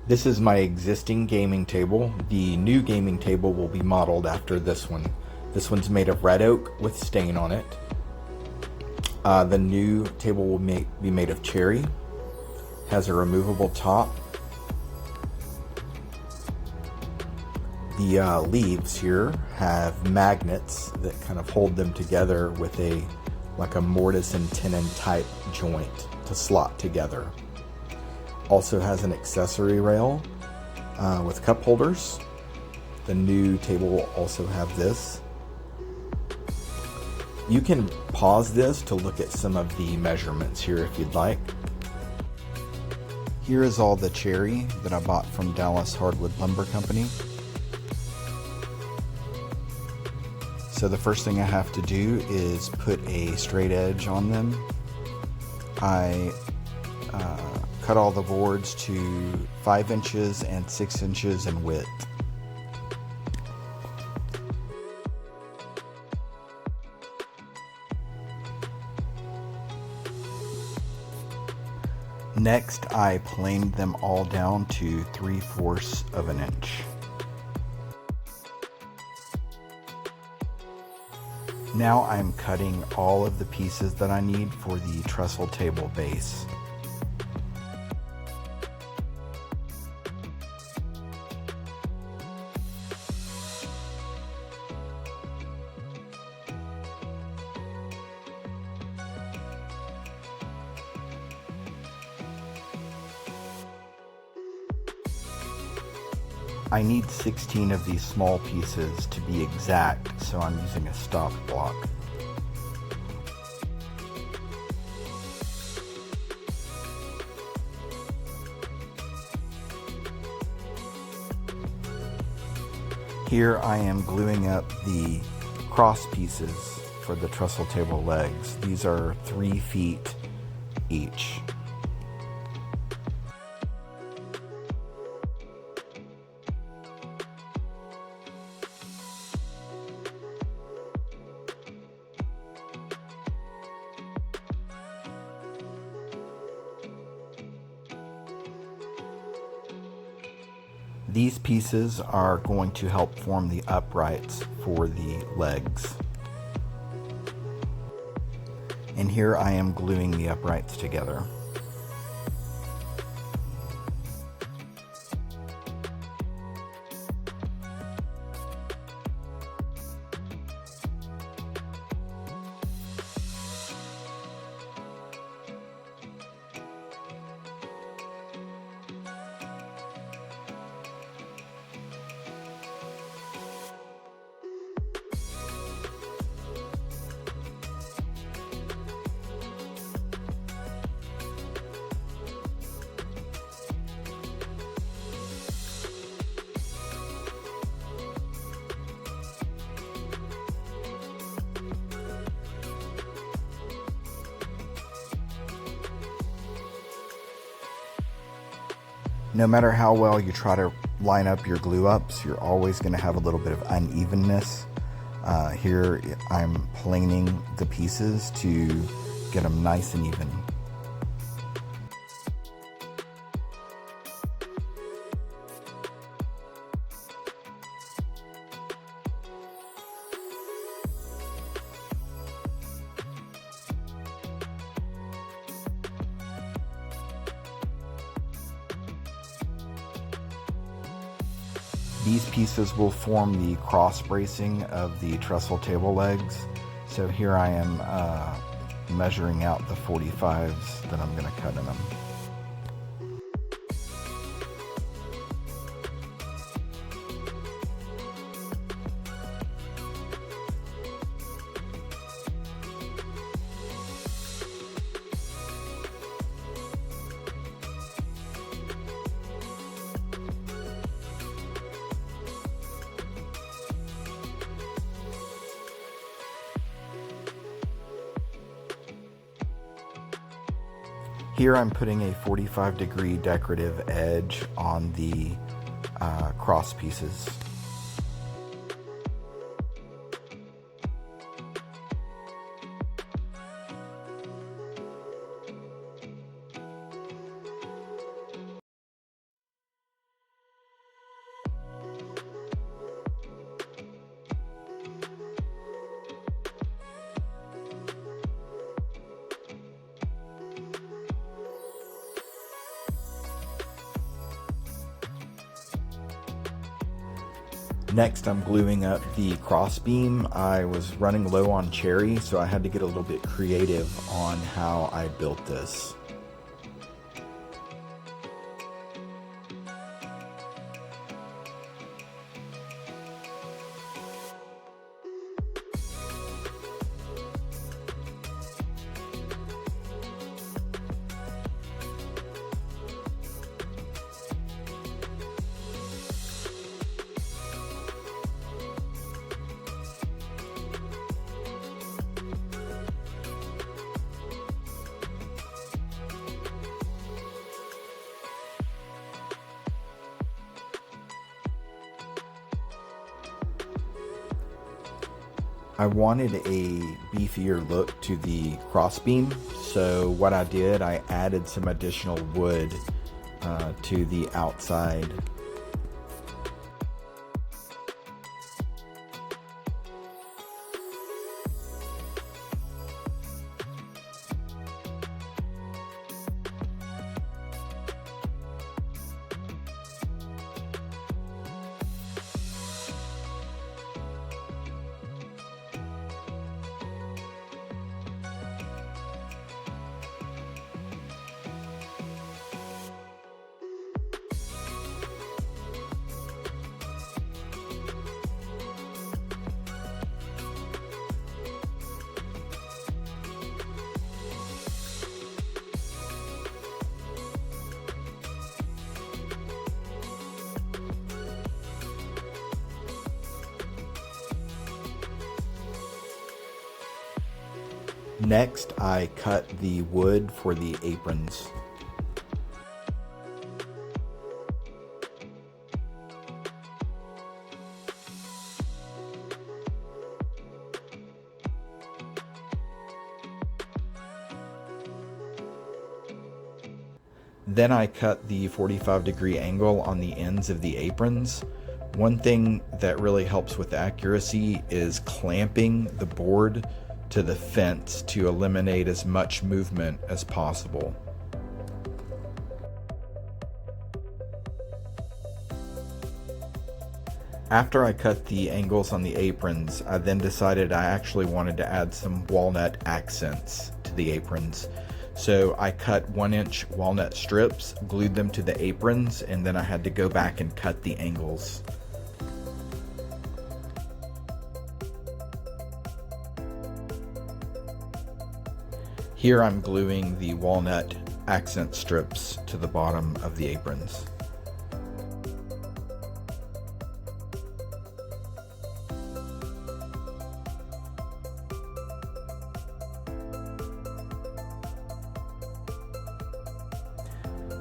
This is my existing gaming table. The new gaming table will be modeled after this one. This one's made of red oak with stain on it. The new table will be made of cherry. Has a removable top. The leaves here have magnets that kind of hold them together with like a mortise and tenon type joint to slot together. Also has an accessory rail with cup holders. The new table will also have this. You can pause this to look at some of the measurements here if you'd like. Here is all the cherry that I bought from Dallas Hardwood Lumber Company. So the first thing I have to do is put a straight edge on them. I cut all the boards to 5 inches and 6 inches in width. Next, I planed them all down to 3/4 of an inch. Now I'm cutting all of the pieces that I need for the trestle table base. I need 16 of these small pieces to be exact, so I'm using a stop block. Here I am gluing up the cross pieces for the trestle table legs. These are 3 feet each. These pieces are going to help form the uprights for the legs. And here I am gluing the uprights together. No matter how well you try to line up your glue ups, you're always going to have a little bit of unevenness. Here I'm planing the pieces to get them nice and even. These pieces will form the cross bracing of the trestle table legs. So here I am measuring out the 45s that I'm going to cut in them. Here I'm putting a 45-degree decorative edge on the cross pieces. Next, I'm gluing up the crossbeam. I was running low on cherry, so I had to get a little bit creative on how I built this. I wanted a beefier look to the crossbeam, so what I did, I added some additional wood to the outside. Next, I cut the wood for the aprons. Then I cut the 45-degree angle on the ends of the aprons. One thing that really helps with accuracy is clamping the board to the fence to eliminate as much movement as possible. After I cut the angles on the aprons, I then decided I actually wanted to add some walnut accents to the aprons. So I cut 1-inch walnut strips, glued them to the aprons, and then I had to go back and cut the angles. Here I'm gluing the walnut accent strips to the bottom of the aprons.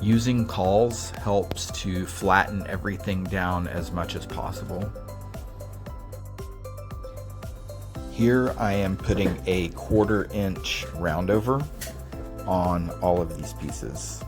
Using cawls helps to flatten everything down as much as possible. Here I am putting a 1/4 inch roundover on all of these pieces.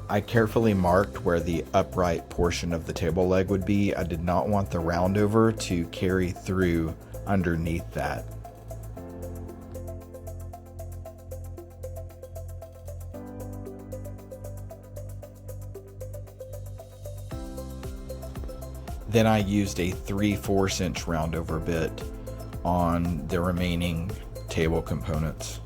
I carefully marked where the upright portion of the table leg would be. I did not want the roundover to carry through underneath that. Then I used a 3/4 inch roundover bit on the remaining table components.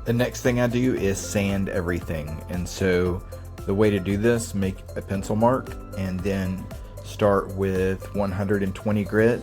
The next thing I do is sand everything, and so the way to do this, make a pencil mark and then start with 120 grit,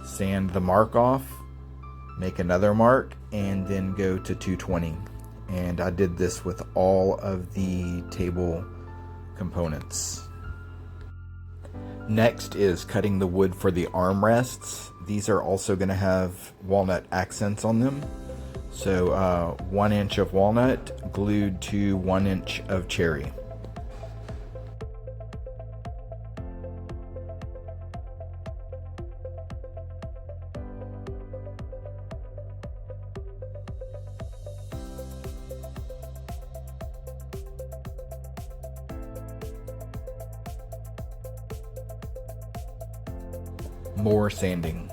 sand the mark off, make another mark, and then go to 220. And I did this with all of the table components. Next is cutting the wood for the armrests. These are also going to have walnut accents on them. So 1 inch of walnut glued to 1 inch of cherry. More sanding.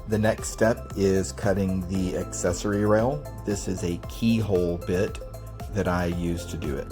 The next step is cutting the accessory rail. This is a keyhole bit that I use to do it.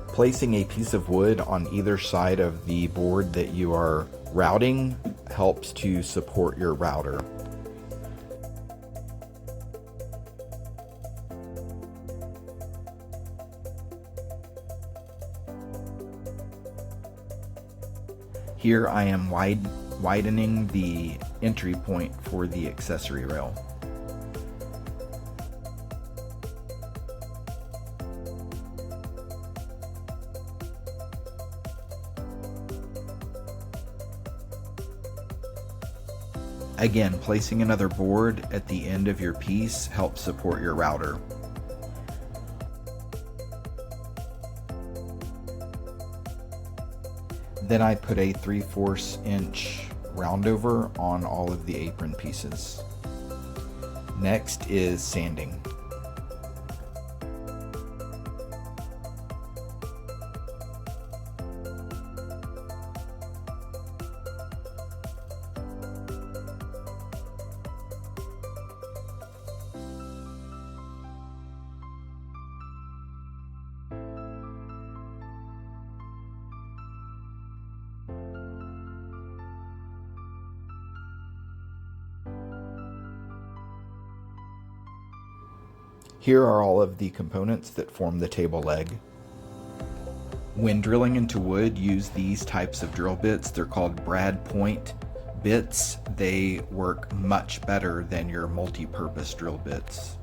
Placing a piece of wood on either side of the board that you are routing helps to support your router. Here I am widening the entry point for the accessory rail. Again, placing another board at the end of your piece helps support your router. Then I put a 3/4 inch roundover on all of the apron pieces. Next is sanding. Here are all of the components that form the table leg. When drilling into wood, use these types of drill bits. They're called brad point bits. They work much better than your multi-purpose drill bits.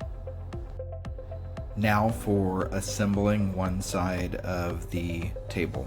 Now for assembling one side of the table.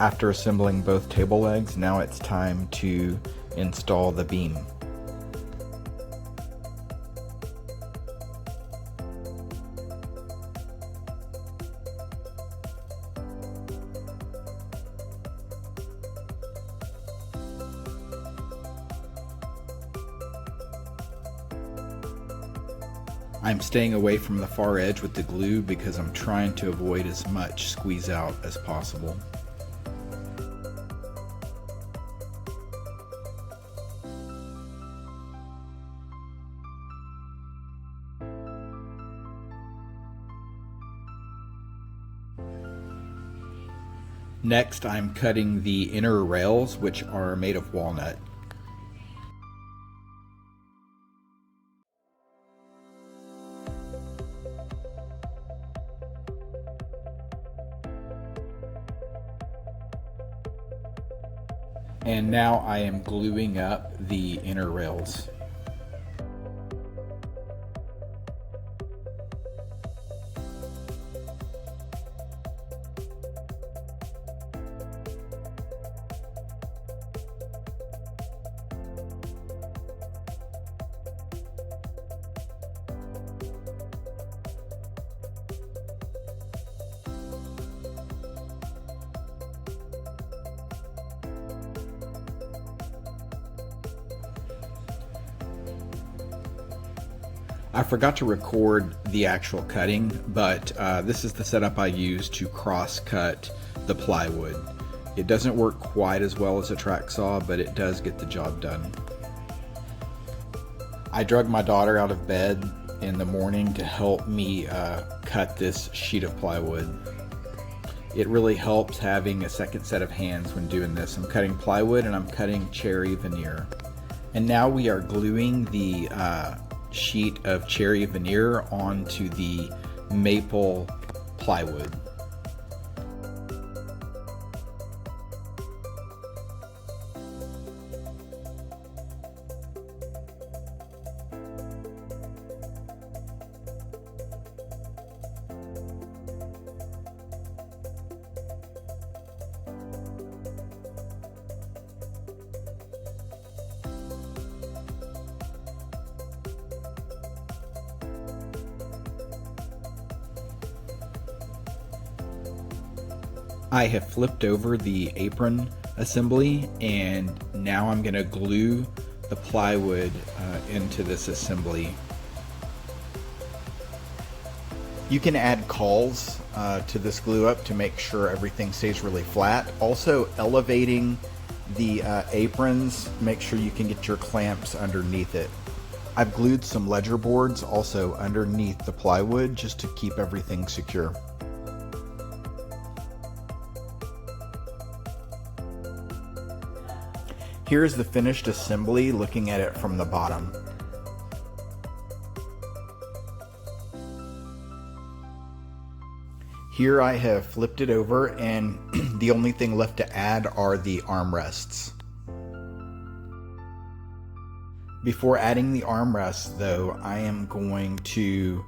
After assembling both table legs, now it's time to install the beam. I'm staying away from the far edge with the glue because I'm trying to avoid as much squeeze out as possible. Next, I'm cutting the inner rails, which are made of walnut. And now I am gluing up the inner rails. I forgot to record the actual cutting, but this is the setup I use to cross cut the plywood. It doesn't work quite as well as a track saw, but it does get the job done. I drug my daughter out of bed in the morning to help me cut this sheet of plywood. It really helps having a second set of hands when doing this. I'm cutting plywood and I'm cutting cherry veneer. And now we are gluing the sheet of cherry veneer onto the maple plywood. I have flipped over the apron assembly, and now I'm going to glue the plywood into this assembly. You can add cauls to this glue up to make sure everything stays really flat. Also, elevating the aprons, make sure you can get your clamps underneath it. I've glued some ledger boards also underneath the plywood just to keep everything secure. Here's the finished assembly looking at it from the bottom. Here I have flipped it over, and the only thing left to add are the armrests. Before adding the armrests though, I am going to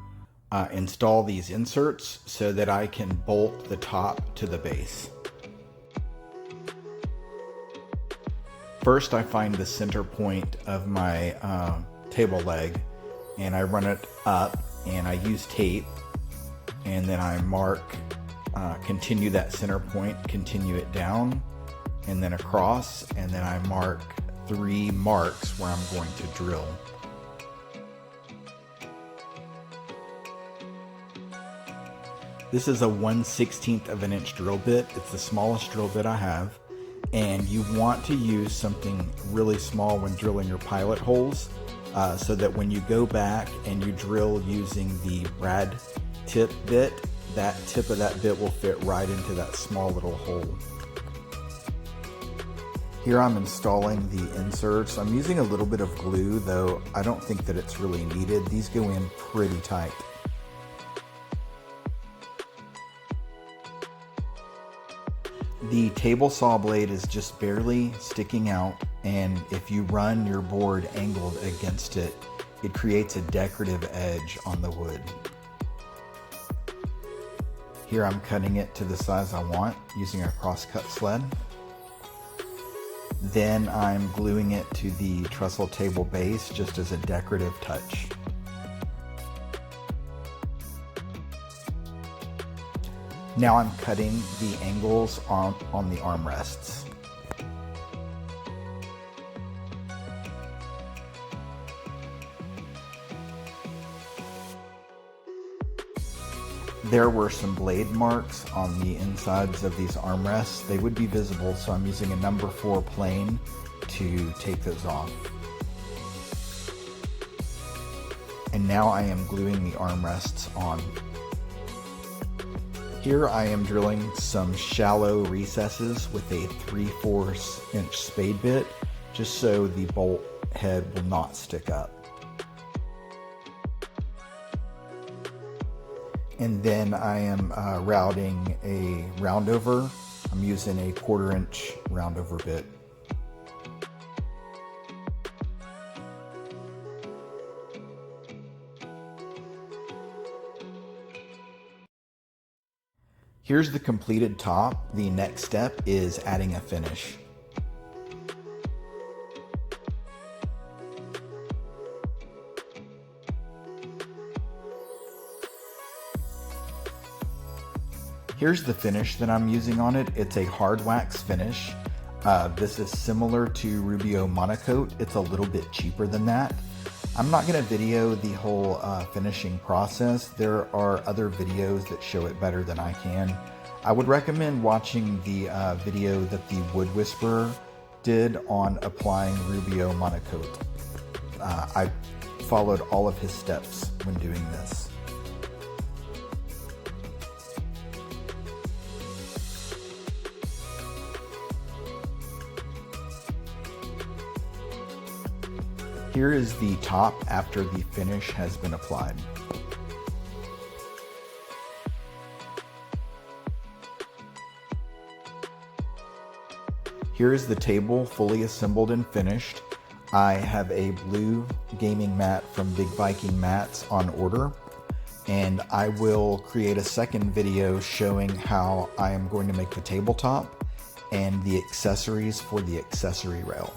install these inserts so that I can bolt the top to the base. First, I find the center point of my table leg, and I run it up, and I use tape, and then I mark, continue that center point, continue it down, and then across, and then I mark 3 marks where I'm going to drill. This is a 1/16 of an inch drill bit. It's the smallest drill bit I have. And you want to use something really small when drilling your pilot holes so that when you go back and you drill using the brad tip bit, that tip of that bit will fit right into that small little hole. Here I'm installing the inserts. I'm using a little bit of glue, though I don't think that it's really needed. These go in pretty tight. The table saw blade is just barely sticking out, and if you run your board angled against it, it creates a decorative edge on the wood. Here I'm cutting it to the size I want using a crosscut sled. Then I'm gluing it to the trestle table base just as a decorative touch. Now I'm cutting the angles on the armrests. There were some blade marks on the insides of these armrests. They would be visible, so I'm using a number 4 plane to take those off. And now I am gluing the armrests on. Here I am drilling some shallow recesses with a 3/4 inch spade bit, just so the bolt head will not stick up. And then I am routing a roundover. I'm using a 1/4 inch roundover bit. Here's the completed top. The next step is adding a finish. Here's the finish that I'm using on it. It's a hard wax finish. This is similar to Rubio Monocoat. It's a little bit cheaper than that. I'm not going to video the whole finishing process. There are other videos that show it better than I can. I would recommend watching the video that the Wood Whisperer did on applying Rubio Monocoat. I followed all of his steps when doing this. Here is the top after the finish has been applied. Here is the table fully assembled and finished. I have a blue gaming mat from Big Viking Mats on order, and I will create a second video showing how I am going to make the tabletop and the accessories for the accessory rail.